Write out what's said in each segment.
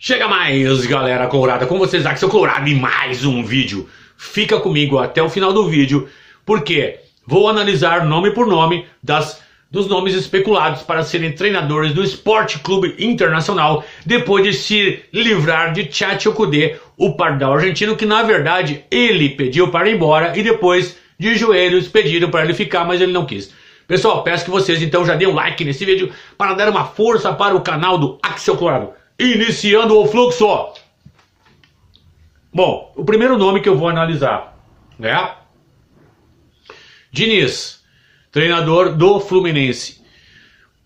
Chega mais, galera colorada, com vocês, Axel Colorado, e mais um vídeo. Fica comigo até o final do vídeo, porque vou analisar nome por nome dos nomes especulados para serem treinadores do Esporte Clube Internacional, depois de se livrar de Tchatcho Kudê, o pardal argentino, que na verdade ele pediu para ir embora e depois de joelhos pediram para ele ficar, mas ele não quis. Pessoal, peço que vocês então já deem um like nesse vídeo para dar uma força para o canal do Axel Colorado. Iniciando o fluxo. Bom, o primeiro nome que eu vou analisar é Diniz, treinador do Fluminense.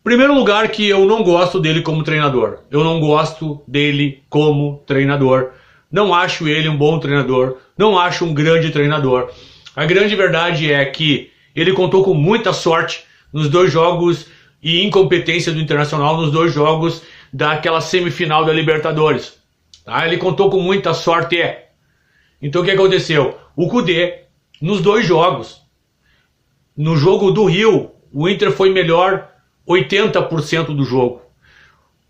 Primeiro lugar que eu não gosto dele como treinador. Eu não gosto dele como treinador. Não acho ele um bom treinador. Não acho um grande treinador. A grande verdade é que ele contou com muita sorte nos dois jogos e incompetência do Internacional nos dois jogos daquela semifinal da Libertadores. Tá? Ele contou com muita sorte. Então o que aconteceu? O Kudê, nos dois jogos, no jogo do Rio, o Inter foi melhor 80% do jogo.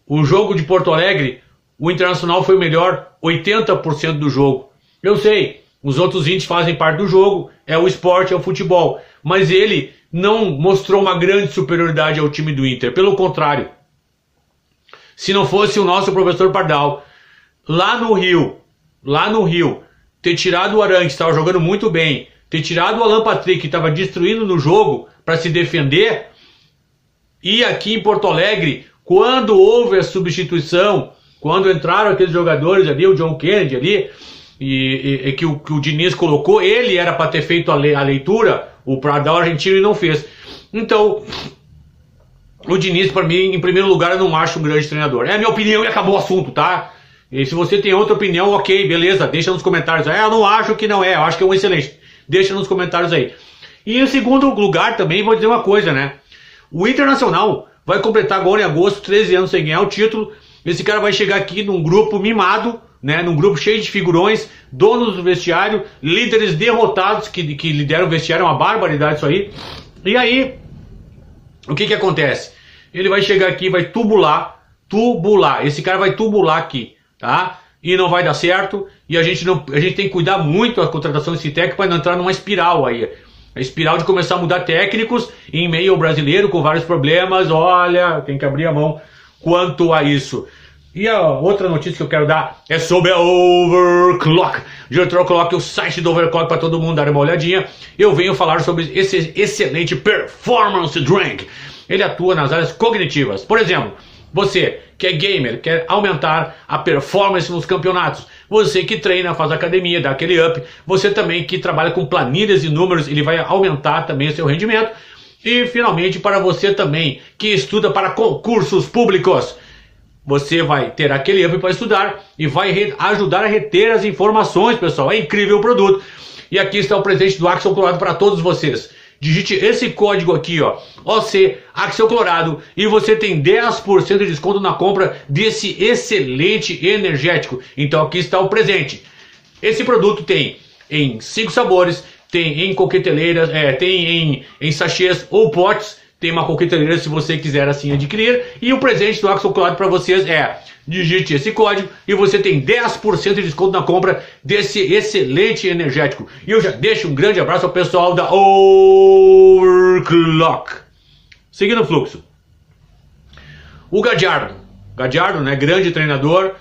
O jogo de Porto Alegre, o Internacional foi melhor 80% do jogo. Eu sei, os outros 20 fazem parte do jogo, é o esporte, é o futebol. Mas ele não mostrou uma grande superioridade ao time do Inter. Pelo contrário, se não fosse o nosso professor Pardal, lá no Rio, ter tirado o Arangue, que estava jogando muito bem, ter tirado o Alan Patrick, que estava destruindo no jogo para se defender, e aqui em Porto Alegre, quando houve a substituição, quando entraram aqueles jogadores ali, o John Kennedy ali, e que o Diniz colocou, ele era para ter feito a leitura, o Pardal argentino, e não fez. Então, o Diniz, para mim, em primeiro lugar, eu não acho um grande treinador. É a minha opinião e acabou o assunto, tá? E se você tem outra opinião, ok, beleza, deixa nos comentários. Eu não acho que não é, eu acho que é um excelente. Deixa nos comentários aí. E em segundo lugar também, vou dizer uma coisa, né? O Internacional vai completar agora em agosto 13 anos sem ganhar o título. Esse cara vai chegar aqui num grupo mimado, né? Num grupo cheio de figurões, donos do vestiário, líderes derrotados que lideram o vestiário, é uma barbaridade isso aí. E aí, o que acontece? Ele vai chegar aqui e vai tubular. Esse cara vai tubular aqui, tá? E não vai dar certo. E a gente tem que cuidar muito da contratação desse técnico para não entrar numa espiral aí. A espiral de começar a mudar técnicos em meio ao brasileiro com vários problemas. Olha, tem que abrir a mão quanto a isso. E a outra notícia que eu quero dar é sobre a Overclock. Diretor, coloque o site do Overclock para todo mundo dar uma olhadinha. Eu venho falar sobre esse excelente performance drink. Ele atua nas áreas cognitivas. Por exemplo, você que é gamer, quer aumentar a performance nos campeonatos. Você que treina, faz academia, dá aquele up. Você também que trabalha com planilhas e números, ele vai aumentar também o seu rendimento. E finalmente para você também que estuda para concursos públicos. Você vai ter aquele up para estudar e vai ajudar a reter as informações, pessoal. É incrível o produto. E aqui está o presente do Axel Colorado para todos vocês. Digite esse código aqui, ó, OC Axel Colorado, e você tem 10% de desconto na compra desse excelente energético. Então aqui está o presente. Esse produto tem em 5 sabores, tem em coqueteleiras, tem em sachês ou potes. Tem uma coqueteleira se você quiser assim adquirir. E o presente do Axel Colorado para vocês é: digite esse código e você tem 10% de desconto na compra desse excelente energético. E eu já deixo um grande abraço ao pessoal da Overclock. Seguindo o fluxo. O Gallardo, né, grande treinador,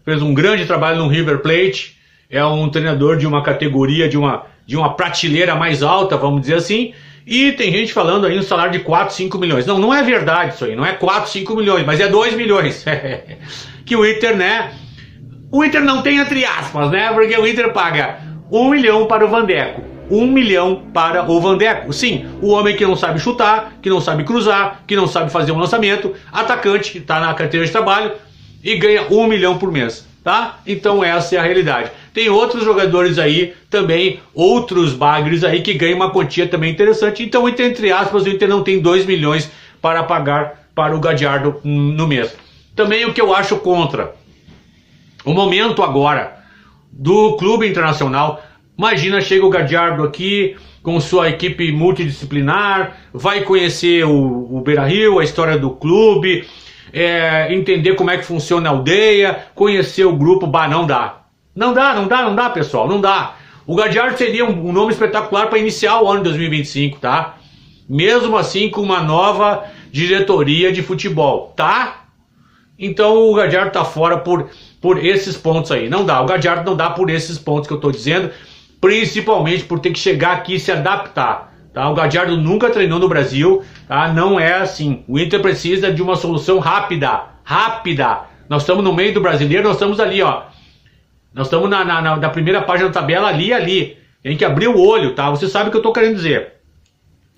fez um grande trabalho no River Plate. É um treinador de uma categoria, de uma prateleira mais alta, vamos dizer assim. E tem gente falando aí um salário de 4, 5 milhões. Não é verdade isso aí. Não é 4, 5 milhões, mas é 2 milhões. Que o Inter, né? O Inter não tem entre aspas, né? Porque o Inter paga 1 milhão para o Vandeco. 1 milhão para o Vandeco. Sim, o homem que não sabe chutar, que não sabe cruzar, que não sabe fazer um lançamento. Atacante, que está na carteira de trabalho e ganha 1 milhão por mês. Tá? Então essa é a realidade. Tem outros jogadores aí também, outros bagres aí que ganham uma quantia também interessante. Então, entre aspas, o Inter não tem 2 milhões para pagar para o Gallardo no mês. Também o que eu acho contra o momento agora do clube internacional. Imagina, chega o Gallardo aqui com sua equipe multidisciplinar, vai conhecer o Beira-Rio, a história do clube. entender como é que funciona a aldeia, conhecer o grupo. Bah, não dá. Não dá, pessoal, não dá. O Gadiardo seria um nome espetacular para iniciar o ano de 2025, tá? Mesmo assim, com uma nova diretoria de futebol, tá? Então o Gadiardo tá fora por esses pontos aí. Não dá, o Gadiardo não dá por esses pontos que eu tô dizendo, principalmente por ter que chegar aqui e se adaptar, tá? O Gadiardo nunca treinou no Brasil, tá? Não é assim. O Inter precisa de uma solução rápida. Nós estamos no meio do brasileiro, nós estamos ali, ó. Nós estamos na primeira página da tabela ali. Tem que abrir o olho, tá? Você sabe o que eu tô querendo dizer.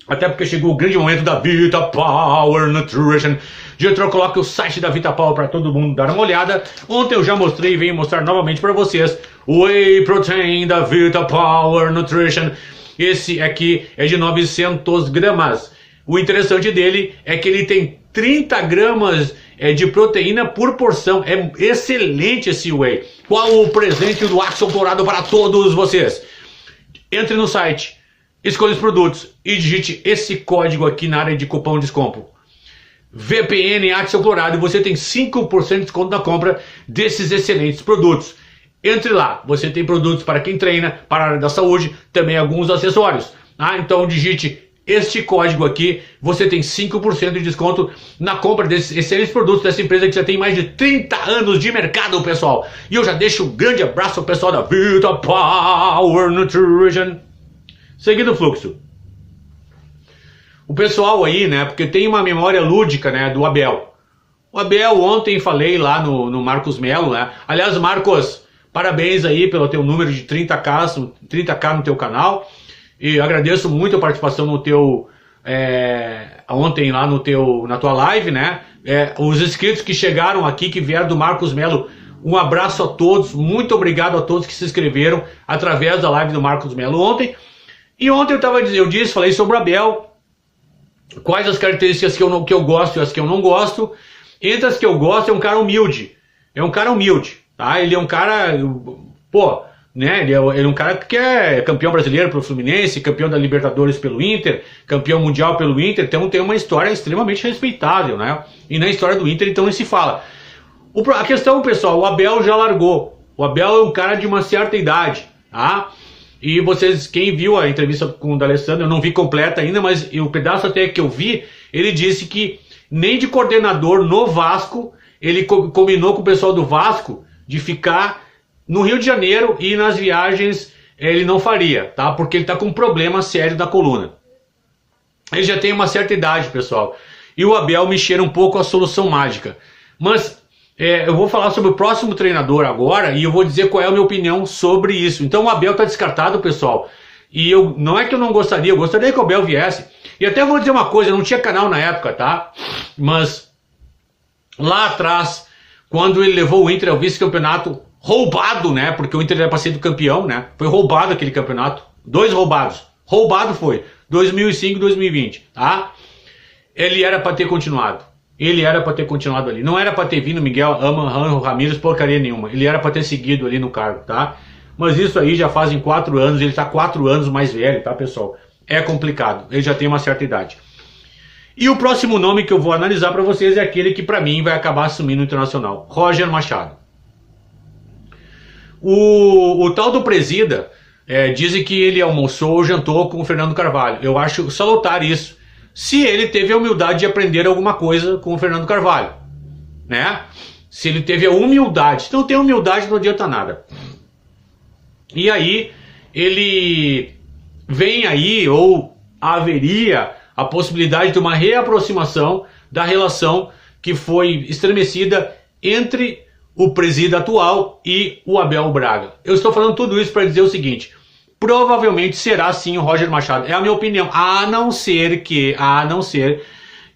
Até porque chegou o grande momento da Vita Power Nutrition. Diretor, eu coloco o site da Vita Power para todo mundo dar uma olhada. Ontem eu já mostrei e venho mostrar novamente para vocês o Whey Protein da Vita Power Nutrition. Esse aqui é de 900 gramas. O interessante dele é que ele tem 30 gramas de proteína por porção. É excelente esse whey. Qual o presente do Axel Colorado para todos vocês? Entre no site, escolha os produtos e digite esse código aqui na área de cupom desconto. VPN Axel Colorado, você tem 5% de desconto na compra desses excelentes produtos. Entre lá, você tem produtos para quem treina, para a área da saúde, também alguns acessórios. Então digite este código aqui, você tem 5% de desconto na compra desses excelentes produtos dessa empresa que já tem mais de 30 anos de mercado, pessoal. E eu já deixo um grande abraço ao pessoal da Vita Power Nutrition. Seguindo o fluxo. O pessoal aí, né, porque tem uma memória lúdica, né, do Abel. O Abel, ontem falei lá no Marcos Melo, né. Aliás, Marcos, parabéns aí pelo teu número de 30k no teu canal. E agradeço muito a participação no teu, ontem lá na tua live, né. Os inscritos que chegaram aqui, que vieram do Marcos Melo, um abraço a todos, muito obrigado a todos que se inscreveram através da live do Marcos Melo ontem. E ontem falei sobre o Abel, quais as características que eu gosto e as que eu não gosto. Entre as que eu gosto, é um cara humilde. Tá? Ele é um cara, né? Ele é um cara que é campeão brasileiro pelo Fluminense, campeão da Libertadores pelo Inter, campeão mundial pelo Inter, então tem uma história extremamente respeitável, né? E na história do Inter, então, nem se fala. A questão, pessoal, o Abel já largou. O Abel é um cara de uma certa idade, tá? E vocês, quem viu a entrevista com o D'Alessandro, eu não vi completa ainda, mas o pedaço até que eu vi, ele disse que nem de coordenador no Vasco, ele combinou com o pessoal do Vasco de ficar no Rio de Janeiro e nas viagens ele não faria, tá? Porque ele tá com um problema sério da coluna. Ele já tem uma certa idade, pessoal. E o Abel me cheira um pouco a solução mágica. Mas eu vou falar sobre o próximo treinador agora e eu vou dizer qual é a minha opinião sobre isso. Então o Abel está descartado, pessoal. E não é que eu não gostaria, eu gostaria que o Abel viesse. E até vou dizer uma coisa, eu não tinha canal na época, tá? Mas lá atrás, quando ele levou o Inter ao vice-campeonato roubado, né? Porque o Inter era para ser do campeão, né? Foi roubado aquele campeonato. 2 roubados. Roubado foi. 2005 e 2020, tá? Ele era para ter continuado. Ali. Não era para ter vindo Miguel Ramírez, porcaria nenhuma. Ele era para ter seguido ali no cargo, tá? Mas isso aí já fazem 4 anos, ele tá 4 anos mais velho, tá, pessoal? É complicado, ele já tem uma certa idade. E o próximo nome que eu vou analisar para vocês é aquele que para mim vai acabar assumindo o Internacional. Roger Machado. O tal do presida, dizem que ele almoçou ou jantou com o Fernando Carvalho. Eu acho salutar isso. Se ele teve a humildade de aprender alguma coisa com o Fernando Carvalho, né? Se ele teve a humildade. Se não tem humildade, não adianta nada. E aí, ele vem aí, ou haveria a possibilidade de uma reaproximação da relação que foi estremecida entre o presídio atual e o Abel Braga. Eu estou falando tudo isso para dizer o seguinte: provavelmente será sim o Roger Machado. É a minha opinião. A não ser que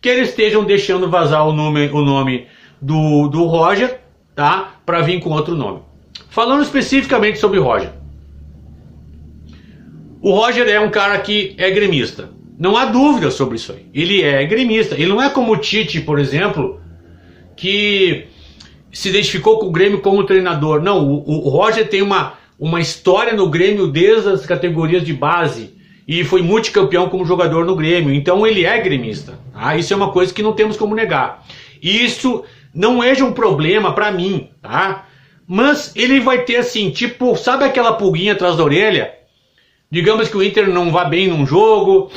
eles estejam deixando vazar o nome do Roger, tá? Para vir com outro nome. Falando especificamente sobre o Roger. O Roger é um cara que é gremista. Não há dúvida sobre isso aí. Ele é gremista. Ele não é como o Tite, por exemplo, que se identificou com o Grêmio como treinador. Não, o Roger tem uma história no Grêmio desde as categorias de base e foi multicampeão como jogador no Grêmio, então ele é gremista. Isso é uma coisa que não temos como negar. E isso não é um problema para mim, tá? Mas ele vai ter assim, tipo, sabe aquela pulguinha atrás da orelha? Digamos que o Inter não vá bem num jogo,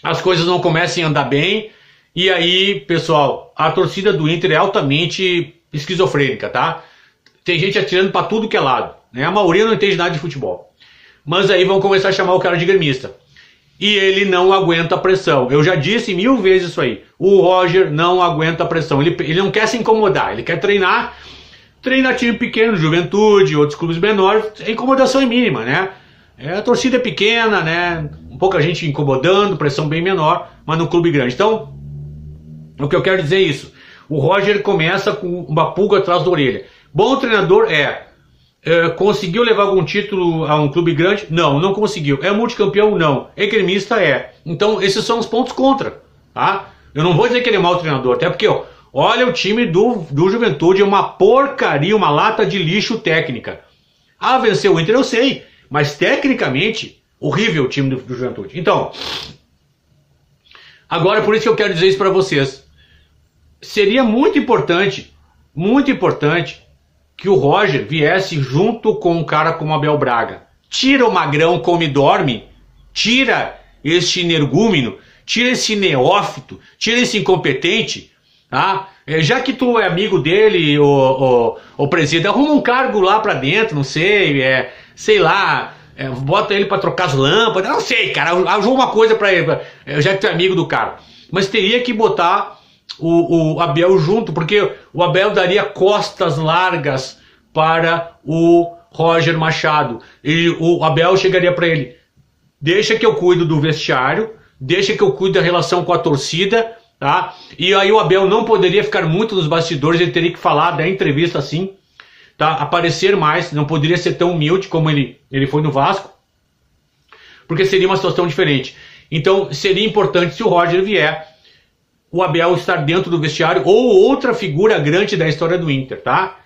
as coisas não comecem a andar bem, e aí, pessoal, a torcida do Inter é altamente esquizofrênica, tá? Tem gente atirando para tudo que é lado, né? A maioria não entende nada de futebol. Mas aí vão começar a chamar o cara de gremista. E ele não aguenta a pressão. Eu já disse 1000 vezes isso aí. O Roger não aguenta a pressão. Ele não quer se incomodar, ele quer treinar time pequeno, Juventude, outros clubes menores. A incomodação é mínima, né? A torcida é pequena, né? Pouca gente incomodando, pressão bem menor, mas no clube grande. Então, o que eu quero dizer é isso. O Roger começa com uma pulga atrás da orelha. Bom treinador conseguiu levar algum título a um clube grande? Não, não conseguiu. É multicampeão? Não. É gremista? É. Então, esses são os pontos contra, tá? Eu não vou dizer que ele é mau treinador, até porque, ó, olha o time do Juventude, é uma porcaria, uma lata de lixo técnica. Ah, venceu o Inter, eu sei, mas tecnicamente, horrível o time do Juventude. Então, agora por isso que eu quero dizer isso para vocês. Seria muito importante que o Roger viesse junto com um cara como Abel Braga. Tira o magrão, come e dorme, tira este energúmeno, tira esse neófito, tira esse incompetente, tá? Já que tu é amigo dele, o presidente, arruma um cargo lá pra dentro, não sei, sei lá, bota ele pra trocar as lâmpadas, não sei, cara, arruma uma coisa pra ele, já que tu é amigo do cara. Mas teria que botar o Abel junto, porque o Abel daria costas largas para o Roger Machado. O Abel chegaria para ele: deixa que eu cuido do vestiário, deixa que eu cuido da relação com a torcida, tá? E aí o Abel não poderia ficar muito nos bastidores, ele teria que falar da entrevista assim, tá? Aparecer mais, não poderia ser tão humilde como ele foi no Vasco, porque seria uma situação diferente. Então seria importante, se o Roger vier, o Abel estar dentro do vestiário ou outra figura grande da história do Inter, tá?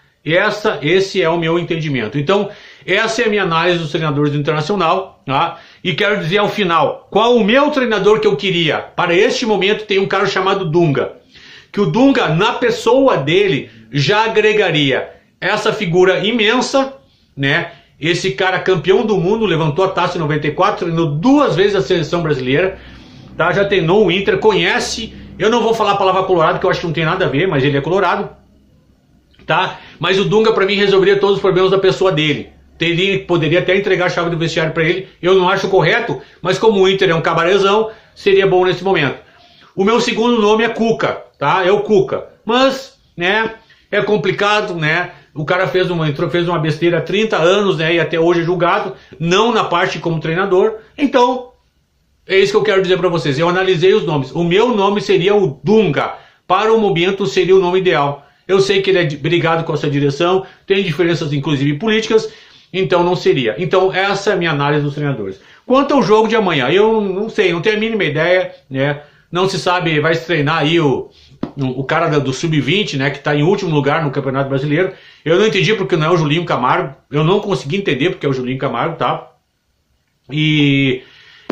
Esse é o meu entendimento. Então, essa é a minha análise dos treinadores do Internacional, tá? E quero dizer ao final, qual o meu treinador que eu queria? Para este momento tem um cara chamado Dunga, que o Dunga, na pessoa dele, já agregaria essa figura imensa, né? Esse cara campeão do mundo, levantou a taça em 94, treinou 2 vezes a seleção brasileira, tá? Já treinou o Inter, conhece. Eu não vou falar a palavra colorado, que eu acho que não tem nada a ver, mas ele é colorado, tá? Mas o Dunga, pra mim, resolveria todos os problemas da pessoa dele. Poderia até entregar a chave do vestiário pra ele. Eu não acho correto, mas como o Inter é um cabarezão, seria bom nesse momento. O meu segundo nome é Cuca, tá? É o Cuca. Mas, né, é complicado, né? O cara fez uma besteira há 30 anos, né? E até hoje é julgado, não na parte como treinador. Então, é isso que eu quero dizer para vocês. Eu analisei os nomes. O meu nome seria o Dunga. Para o momento seria o nome ideal. Eu sei que ele é brigado com essa direção, tem diferenças inclusive políticas, então não seria. Então essa é a minha análise dos treinadores. Quanto ao jogo de amanhã, eu não sei, não tenho a mínima ideia, né? Não se sabe, vai se treinar aí o cara do Sub-20, né? Que está em último lugar no Campeonato Brasileiro. Eu não entendi porque não é o Julinho Camargo. Eu não consegui entender porque é o Julinho Camargo, tá? E...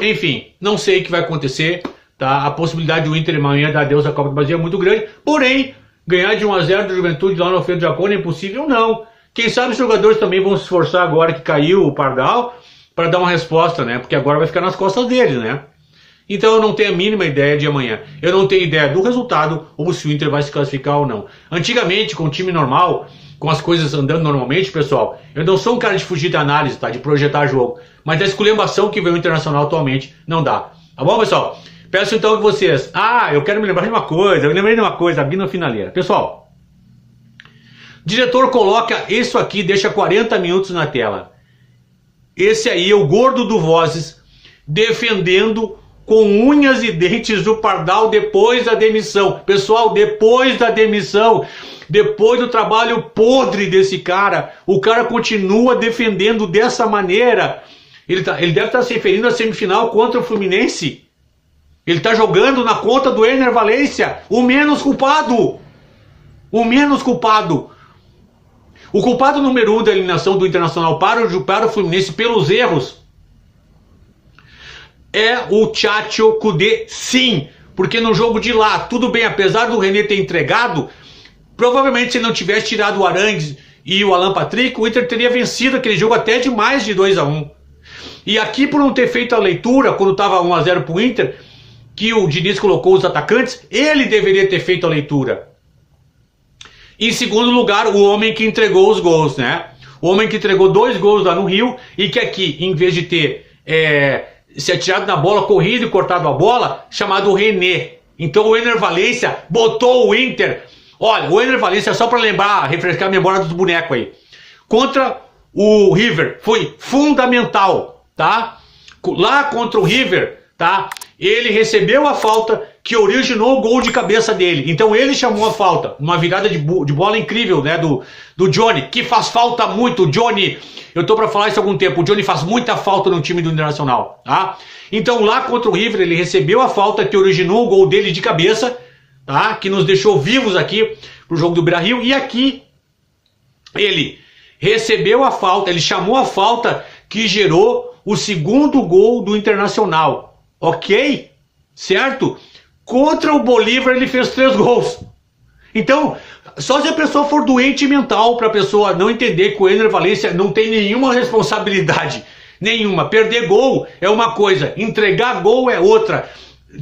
enfim, não sei o que vai acontecer, tá? A possibilidade do Inter amanhã dar adeus à Copa do Brasil é muito grande, porém, ganhar de 1-0 do Juventude lá no Alfredo Jaconi é impossível? Não. Quem sabe os jogadores também vão se esforçar agora que caiu o Pardal para dar uma resposta, né? Porque agora vai ficar nas costas deles, né? Então eu não tenho a mínima ideia de amanhã. Eu não tenho ideia do resultado ou se o Inter vai se classificar ou não. Antigamente, com o time normal, com as coisas andando normalmente, pessoal, eu não sou um cara de fugir da análise, tá? De projetar jogo. Mas da esculhambação que vem o Internacional atualmente, não dá. Tá bom, pessoal? Peço então que vocês... eu quero me lembrar de uma coisa. Eu me lembrei de uma coisa, abrindo a finaleira. Pessoal, diretor coloca isso aqui, deixa 40 minutos na tela. Esse aí é o gordo do Vozes defendendo com unhas e dentes o Pardal depois da demissão. Pessoal, depois da demissão, depois do trabalho podre desse cara, o cara continua defendendo dessa maneira. Ele deve estar se referindo à semifinal contra o Fluminense. Ele está jogando na conta do Ener Valencia, o menos culpado. O menos culpado. O culpado número 1 da eliminação do Internacional para o Fluminense pelos erros é o Tchatcho Kudê, sim. Porque no jogo de lá, tudo bem, apesar do René ter entregado, provavelmente se ele não tivesse tirado o Arangues e o Alan Patrick, o Inter teria vencido aquele jogo até de mais de 2-1. E aqui, por não ter feito a leitura, quando estava 1-0 pro Inter, que o Diniz colocou os atacantes, ele deveria ter feito a leitura. Em segundo lugar, o homem que entregou os gols, né? O homem que entregou 2 gols lá no Rio e que aqui, em vez de ter se atirado na bola, corrido e cortado a bola, chamado René. Então o Ener Valencia botou o Inter. Olha, o Ener Valencia, só para lembrar, refrescar a memória dos bonecos aí, contra o River, foi fundamental, tá? Lá contra o River, tá? Ele recebeu a falta que originou o gol de cabeça dele. Então ele chamou a falta. Uma virada de bola incrível, né? Do Johnny, que faz falta muito. O Johnny, eu tô pra falar isso há algum tempo. O Johnny faz muita falta no time do Internacional, tá? Então lá contra o River, ele recebeu a falta que originou o gol dele de cabeça, tá? Que nos deixou vivos aqui pro jogo do Beira-Rio. E aqui, ele recebeu a falta, ele chamou a falta que gerou o segundo gol do Internacional. Ok? Certo? Contra o Bolívar ele fez 3 gols. Então, só se a pessoa for doente mental para a pessoa não entender que o Ener Valencia não tem nenhuma responsabilidade. Nenhuma. Perder gol é uma coisa, entregar gol é outra.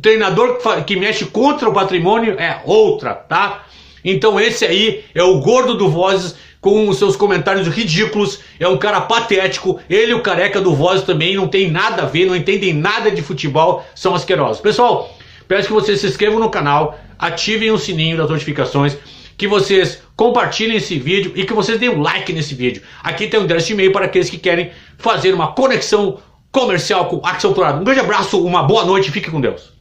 Treinador que mexe contra o patrimônio é outra, tá? Então esse aí é o gordo do Vozes com os seus comentários ridículos, é um cara patético, ele e o careca do Vozes também não tem nada a ver, não entendem nada de futebol, são asquerosos. Pessoal, peço que vocês se inscrevam no canal, ativem o sininho das notificações, que vocês compartilhem esse vídeo e que vocês deem um like nesse vídeo. Aqui tem um endereço de e-mail para aqueles que querem fazer uma conexão comercial com Axel Torado. Um grande abraço, uma boa noite e fique com Deus.